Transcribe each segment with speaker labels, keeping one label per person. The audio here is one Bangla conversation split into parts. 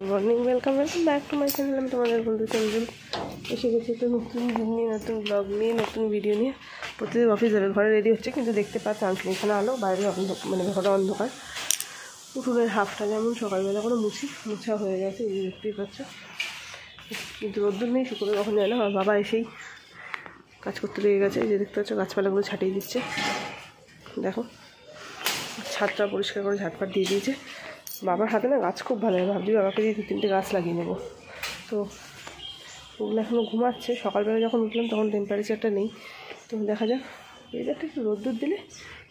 Speaker 1: Morning, welcome back to my channel. আমি তোমাদের বন্ধু চঞ্জল এসে গেছি একটা নতুন দিন নিয়ে, নতুন ব্লগ নিয়ে, নতুন ভিডিও নিয়ে। প্রতিদিন অফিস যাবে, ঘরে রেডি হচ্ছে কিন্তু দেখতে পাওয়ার চান্স নেই। এখানে আলো, বাইরে মানে ঘরে অন্ধকার। উঠোনের হাফটা যেমন সকালবেলা করে মোছা হয়ে গেছে, এই দেখতেই পাচ্ছ, কিন্তু রোদ্দুর নেই, শুক্রবার কখন যায় না। আমার বাবা এসেই কাজ করতে লেগে গেছে, এই যে দেখতে পাচ্ছ গাছপালাগুলো ছাটিয়ে দিচ্ছে। দেখো ছাদটা পরিষ্কার করে ঝাটপাট দিয়ে দিয়েছে। বাবার হাতে না গাছ খুব ভালো লাগে, ভাবছি বাবাকে দিয়ে 2-3টে গাছ লাগিয়ে নেবো। তো ওগুলো এখনও ঘুমাচ্ছে। সকালবেলা যখন উঠলাম তখন টেম্পারেচারটা নেই, তো দেখা যাক ওয়েদারটা একটু রোদ্দুর দিলে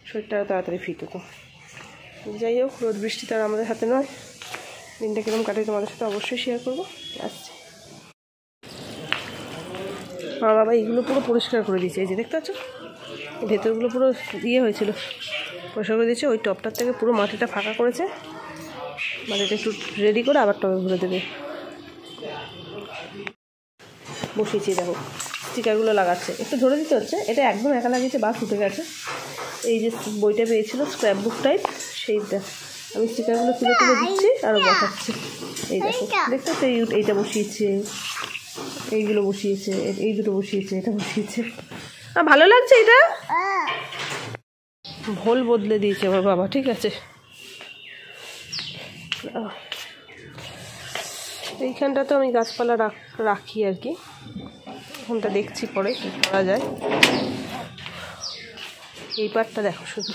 Speaker 1: শরীরটা তাড়াতাড়ি ফিট হতো। যাই হোক, রোদ বৃষ্টি তার আমাদের হাতে নয়। দিনটা কীরকম কাটে তোমাদের সাথে অবশ্যই শেয়ার করবো। আসছে আমার বাবা এইগুলো পুরো পরিষ্কার করে দিয়েছে, এই যে দেখতে পাচ্ছ ভেতরগুলো পুরো হয়েছিল, পরিষ্কার করে দিয়েছে। ওই টপটার থেকে পুরো মাটিটা ফাঁকা করেছে, মাটিটা একটু রেডি করে আবার টবে ভরে দেবে। বসিয়েছি, দেখো স্টিকারগুলো লাগাচ্ছে, একটু ধরে দিতে হচ্ছে। এটা একদম একা লাগিয়েছে, বাস উঠে গেছে। এই যে বইটা পেয়েছিল স্ক্র্যাপ বুক টাইপ, সেইটা আমি স্টিকারগুলো তুলে তুলে দিচ্ছি আরও বসাচ্ছি। এই দেখো দেখতে পাচ্ছ, এইটা বসিয়েছে, এইগুলো বসিয়েছে, এই দুটো বসিয়েছে, এটা বসিয়েছে। ভালো লাগছে। এটা ভোল বদলে দিয়েছে আমার বাবা, ঠিক আছে। এইখানটা তো আমি গাছপালা রাখি আর কি, এখানটা দেখছি পরে কী করা যায়। এই পাটটা দেখো শুধু,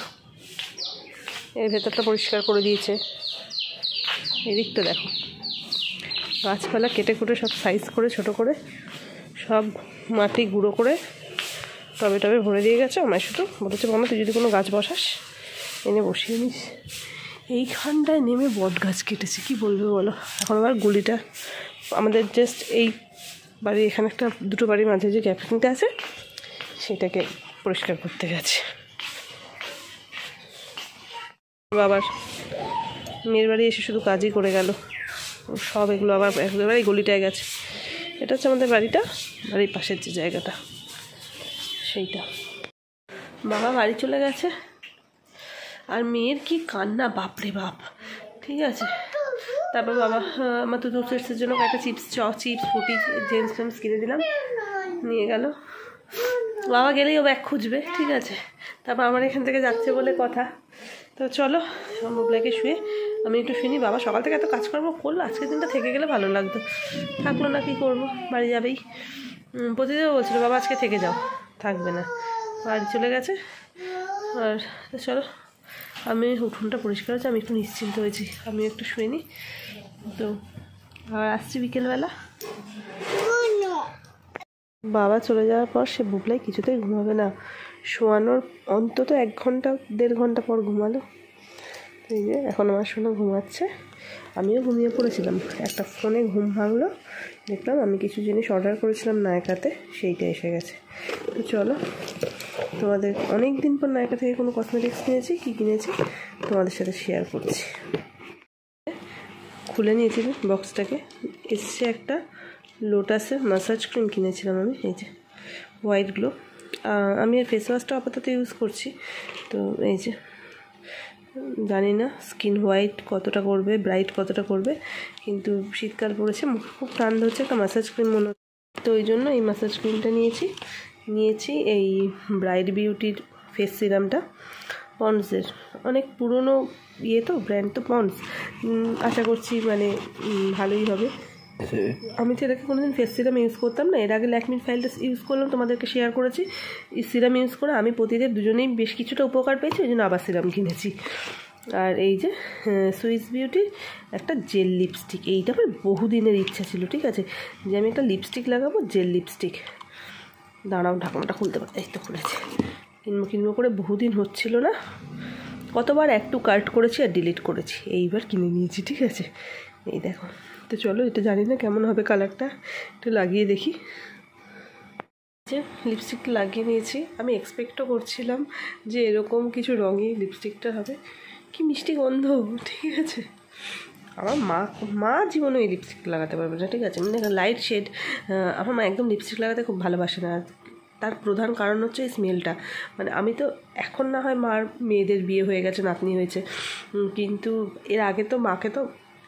Speaker 1: এর ভেতরটা পরিষ্কার করে দিয়েছে। এদিকটা দেখো গাছপালা কেটে কুটে সব সাইজ করে ছোট করে সব মাটি গুঁড়ো করে টবে টবে ভরে দিয়ে গেছে। আমায় শুধু বলেছে, মামা তুই যদি কোনো গাছ বসাস এনে বসিয়ে নিস। এইখানটায় নেমে বট গাছ কেটেছে, কি বলবে বলো। এখন আবার গলিটা আমাদের জাস্ট এই বাড়ি, এখানে একটা দুটো বাড়ির মাঝে যে গ্যাপিংটা আছে সেটাকে পরিষ্কার করতে গেছে। বাবার মেয়ের বাড়ি এসে শুধু কাজই করে গেল, সব এগুলো আবার একেবারে এই গলিটায় গেছে। এটা হচ্ছে আমাদের বাড়িটা, বাড়ির পাশের যে জায়গাটা সেইটা। বাবা বাড়ি চলে গেছে, আর মেয়ের কি কান্না, বাপরে বাপ, ঠিক আছে। তারপর বাবা আমার তো দুধের জন্য একটা চিপস ফুটি জেন্টস ফেন্স কিনে দিলাম, নিয়ে গেল। বাবা গেলেই ও ব্যাগ খুঁজবে, ঠিক আছে। তারপর আমার এখান থেকে যাচ্ছে বলে কথা। তো চলো মোবলাইকে শুয়ে আমি একটু শুনি। বাবা সকাল থেকে এত কাজকর্ম করলো, আজকের দিনটা থেকে গেলে ভালো লাগতো, থাকলো না, কি করবো, বাড়ি যাবেই। প্রতিদিন বলছিল বাবা আজকে থেকে যাও, থাকবে না, বাড়ি চলে গেছে। আর চলো আমি উঠোনটা পরিষ্কার হচ্ছে, আমি একটু নিশ্চিন্ত হয়েছি, আমি একটু শুয়ে নিই। তো আবার আসছি বিকেলবেলা। বাবা চলে যাওয়ার পর সে বুবলাই কিছুতেই ঘুমাবে না, শোয়ানোর অন্তত 1-1.5 ঘন্টা পর ঘুমালো। এই যে এখন আমার শোনা ঘুমাচ্ছে, আমিও ঘুমিয়ে পড়েছিলাম। একটা ফোনে ঘুম ভাঙলো, দেখলাম আমি কিছু জিনিস অর্ডার করেছিলাম নায়কাতে, সেইটা এসে গেছে। তো চলো তোমাদের অনেক দিন পর নায়কা থেকে কোনো কসমেটিক্স কিনেছি, কী কিনেছি তোমাদের সাথে শেয়ার করছি। খুলে নিয়েছি বক্সটাকে, এসছে একটা লোটাসের মাসাজ ক্রিম কিনেছিলাম আমি, এই যে হোয়াইট গ্লো। আমি এর ফেস ওয়াশটা আপাতত ইউজ করছি। তো এই যে জানি না স্কিন হোয়াইট কতটা করবে, ব্রাইট কতটা করবে, কিন্তু শীতকাল পড়েছে, মুখ খুব ঠান্ডা হচ্ছে, একটা মাসাজ ক্রিম মনে, তো ওই জন্য এই মাসাজ ক্রিমটা নিয়েছি এই ব্রাইট বিউটির ফেস সিরামটা, পন্ডসের, অনেক পুরনো তো ব্র্যান্ড, তো পন্ডস, আশা করছি মানে ভালোই হবে। আমি তো এটাকে কোনোদিন ফেস সিরাম ইউজ করতাম না, এর আগে ল্যাকমির ফাইলটা ইউজ করলাম, তোমাদেরকে শেয়ার করেছি। এই সিরাম ইউজ করে আমি প্রতিদিন দুজনেই বেশ কিছুটা উপকার পেয়েছি, ওই জন্য আবার সিরাম কিনেছি। আর এই যে সুইস বিউটির একটা জেল লিপস্টিক, এইটা আমার বহুদিনের ইচ্ছা ছিল, ঠিক আছে, যে আমি একটা লিপস্টিক লাগাবো, জেল লিপস্টিক। দাঁড়াও ঢাকনাটা খুলতে পারে, এই তো খুলেছে। কিনবো করে বহুদিন হচ্ছিল না, কতবার একটু কাট করেছি আর ডিলিট করেছি, এইবার কিনে নিয়েছি, ঠিক আছে। এই দেখো, তো চলো এটা জানি না কেমন হবে কালারটা, একটু লাগিয়ে দেখি। যে লিপস্টিকটা লাগিয়ে নিয়েছি, আমি এক্সপেক্টও করছিলাম যে এরকম কিছু রঙই লিপস্টিকটা হবে, কি মিষ্টি গন্ধ, ঠিক আছে। আমার মা জীবনে এই লিপস্টিক লাগাতে পারবে না, ঠিক আছে, মানে লাইট শেড, আমার মা একদম লিপস্টিক লাগাতে খুব ভালোবাসে না। তার প্রধান কারণ হচ্ছে এই স্মেলটা। মানে আমি তো এখন না হয় মার মেয়েদের বিয়ে হয়ে গেছে, নাতনি হয়েছে, কিন্তু এর আগে তো মাকে তো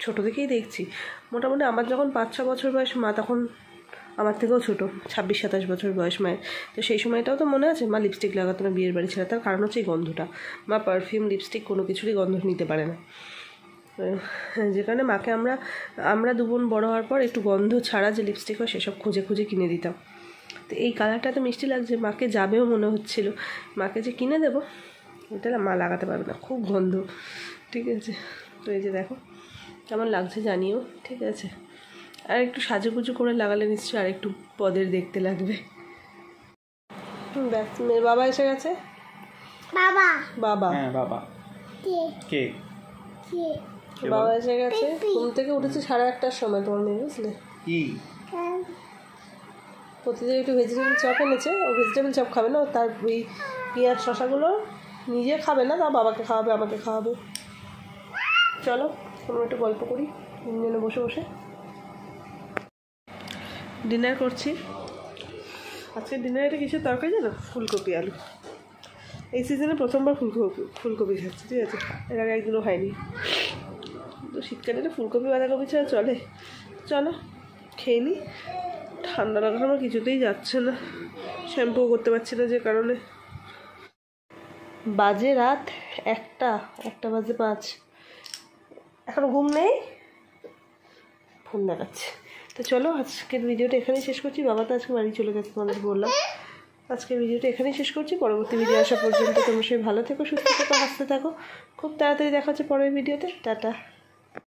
Speaker 1: ছোটো থেকেই দেখছি। মোটামুটি আমার যখন 5-6 বছর বয়স, মা তখন আমার থেকেও ছোটো, 26-27 বছর বয়স মায়ের। তো সেই সময়টাও তো মনে আছে, মা লিপস্টিক লাগাতো না বিয়ের বাড়ি ছিল। তার কারণ হচ্ছে এই গন্ধটা। মা পারফিউম, লিপস্টিক কোনো কিছুরই গন্ধ নিতে পারে না। যে কারণে মাকে আমরা 2 বোন বড়ো হওয়ার পর একটু গন্ধ ছাড়া যে লিপস্টিক হয় সেসব খুঁজে খুঁজে কিনে দিতাম। তো এই কালারটা তো মিষ্টি লাগছে, মাকে যাবেও মনে হচ্ছিল, মাকে যে কিনে দেবো, এটা না মা লাগাতে পারবে না, খুব গন্ধ। ঠিক আছে, তো এই যে দেখো কেমন লাগছে জানিও। ঠিক আছে, আর একটু সাজুগুজু করে লাগালে নিশ্চয়ই আর একটু পদের দেখতে লাগবে। ব্যাস, মেয়ের বাবা এসে গেছে। বাবা
Speaker 2: হ্যাঁ বাবা কে
Speaker 1: বাবা এসে গেছে। ঘুম থেকে উঠেছে 1:30টার সময় তোমার মেয়ে, বুঝলে?
Speaker 2: কি
Speaker 1: প্রতিদিন একটু ভেজিটেবল চপ এনেছে, ও ভেজিটেবল চপ খাবে না, ও তার ওই পেঁয়াজ শশাগুলো নিজে খাবে না, তার বাবাকে খাওয়াবে, আমাকে খাওয়াবে। চলো আমরা একটু গল্প করি তিনজনে বসে বসে। ডিনার করছি। আজকে ডিনারে এটা কিসের তরকারি জানো? ফুলকপি আলু। এই সিজনে প্রথমবার ফুলকপি খাচ্ছি। ঠিক আছে, এর আগে একদিনও খাইনি। তো শীতকালে তো ফুলকপি বাঁধাকপি ছাড়া চলে? চলো খেয়ে নিই। ঠান্ডা লাগানো আমার কিছুতেই যাচ্ছে না, শ্যাম্পু করতে পারছি না যে কারণে। বাজে রাত 1টা বাজে 5, এখনো ঘুম নেই, ফোন দেখাচ্ছে। তো চলো আজকের ভিডিওটা এখানেই শেষ করছি। বাবা তো আজকে বাড়ি চলে গেছে, তোমাদের বললাম। আজকের ভিডিওটা এখানেই শেষ করছি। পরবর্তী ভিডিও আসা পর্যন্ত তোমরা সবাই ভালো থেকো, সুস্থ থেকো, হাসতে থাকো। খুব তাড়াতাড়ি দেখা হচ্ছে পরের ভিডিওতে। টাটা।